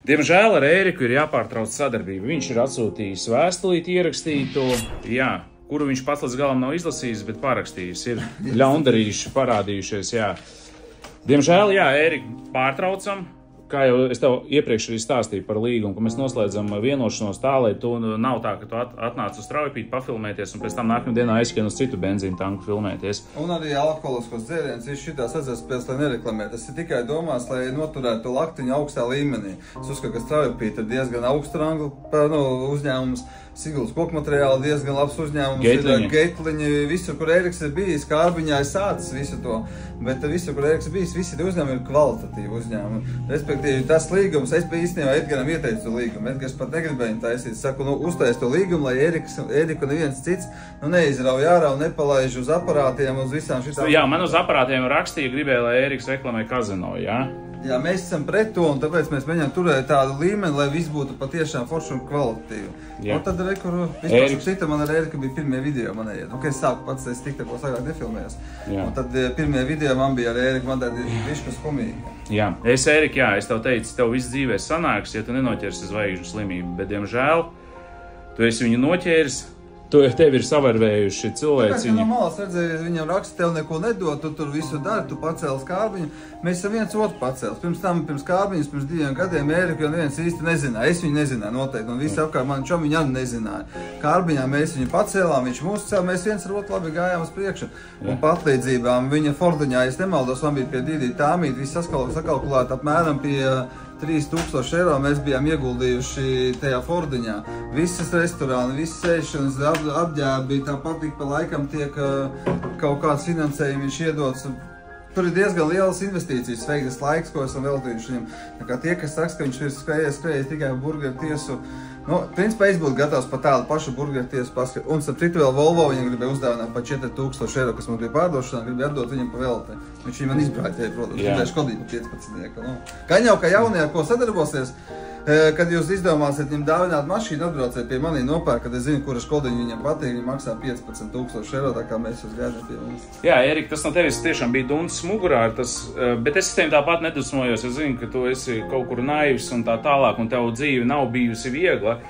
Diemžēl ar Ēriku ir jāpārtrauc sadarbība. Viņš ir atsūtījis vēstulīti ierakstīto, jā, kuru viņš pats līdz galam nav izlasījis, bet parakstījis. Ir ļaundarīši parādījušies, jā. Diemžēl, jā, Ēriku pārtraucam. Kā jau es tev iepriekš arī stāstīju par līgumu, ka mēs noslēdzam vienošanos tā, lai tu nav tā, ka tu atnāc uz Straujupīti pafilmēties un pēc tam nākamajā dienā aizskrien uz citu benzīnu tanku filmēties. Un arī alkoholiskos dzērienus viss šitās azartspēles, lai nereklamē. Tas ir tikai domās, lai noturētu to laktiņu augstā līmenī. Es uzskatu, ka Straujupīti ir diezgan augstu rangu uzņēmums. Siguldas kokmateriāli diezgan labs uzņēmums. Geitliņi, visur, kur Ēriks ir bijis, Kārbiņā ir sācis visu to. Bet visur, kur Ēriks ir bijis, visi tie uzņēmumi ir kvalitatīvi uzņēmumi. Respektīvi, tas līgums, es biju īstenībā Edgaram ieteicu līgumu. Edgars pat negribēja taisīt. Saku, uztais to līgumu, lai Ēriku neviens cits neizrauj ārā un nepalaiž uz aparātiem, uz visām šitām. Jā, man uz aparātiem rakstīja, gribēja, lai Ēriks reklamē kazino, jā? Jā, mēs esam pret to, un tāpēc mēs mēģinām turēt tādu līmeni, lai viss būtu patiešām forši un kvalitatīvi. Un tad vispār cita man ar Ēriku bija pirmie video manējie. Nu, kad es sāku pats, es tik tako agrāk nefilmējos. Un tad pirmie video man bija ar Ēriku, man tādi viškas humīgi. Jā, Ērik, jā, es tev teicu, tev viss dzīvē sanāks, ja tu nenoķersi zvaigžņu slimību, bet, diemžēl, tu esi viņu noķēris. Tev ir savarvējuši cilvēciņi. No malas redzēju, viņam raksta, tev neko nedod, tu tur visu dari, tu pacēlis Kārbiņu. Mēs esam viens otru pacēlis. Pirms Kārbiņas, pirms 2 gadiem Ēriku jau neviens īsti nezināja. Es viņu nezināju noteikti, un visi apkārt mani čomiņi arī nezināja. Kārbiņā mēs viņu pacēlām, viņš mūs cēl, mēs viens ar otru labi gājām uz priekšu. Un patlīdzībām viņa Fordiņā, es nemaldos, man bija pie Dīdī Tāmīt, viss sakalkulēt apmēram pie 3000 eiro mēs bijām ieguldījuši tajā Fordiņā. Visas restorāni, visas ēšanas, apģērbi, tāpat ik pa laikam tiek kaut kāds finansējums viņš iedots. Tur ir diezgan lielas investīcijas, veiktas laiks, ko esam veltījuši viņam. Tā kā tie, kas saka, ka viņš ir skrējis tikai burgeru tiesu, principā es būtu gatavs par tādu pašu burgeru tiesu paskatīt. Un starp citu vēl Volvo viņam gribēja uzdāvināt par 4000 eiro, kas man bija pārdošanā, gribēja atdot viņam pa velti. Viņš viņu man izbrāķēja, protams, gribēja škodīt pa 15. Gan jau, ka jaunie ar ko sadarbosies, kad jūs izdomāsiet viņam dāvināt mašīnu, atbrauciet pie manī nopērk, kad es zinu, kura škodiņa viņam patīk, viņi maksā 15 000 eiro, tā kā mēs jūs gāžam pie mums. Jā, Ērik, tas no tevis tiešām bija dundas mugurā, bet es tevi tāpat nedusmojos, es zinu, ka tu esi kaut kur naivs un tā tālāk, un tev dzīve nav bijusi viegla.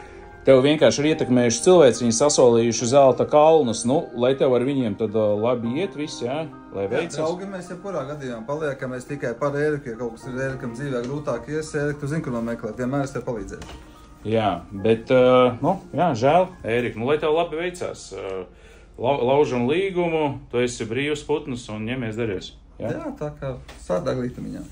Tev vienkārši ir ietekmējuši cilvēci, viņi sasolījuši zelta kalnus, lai tev ar viņiem tad labi iet viss, jā, lai veicas. Draugi, mēs jebkurā gadījumā paliekamies tikai par Ēriku, ja kaut kas ir Ērikam dzīvē grūtāk ies, Ēriku, tu zini, kur man meklēt, vienmēr es tev palīdzēšu. Jā, bet, jā, žēl, Ērik, lai tev labi veicās, laužam līgumu, tu esi brīvs putnus un ņemies darījus. Jā, tā kā sādā glītumiņā.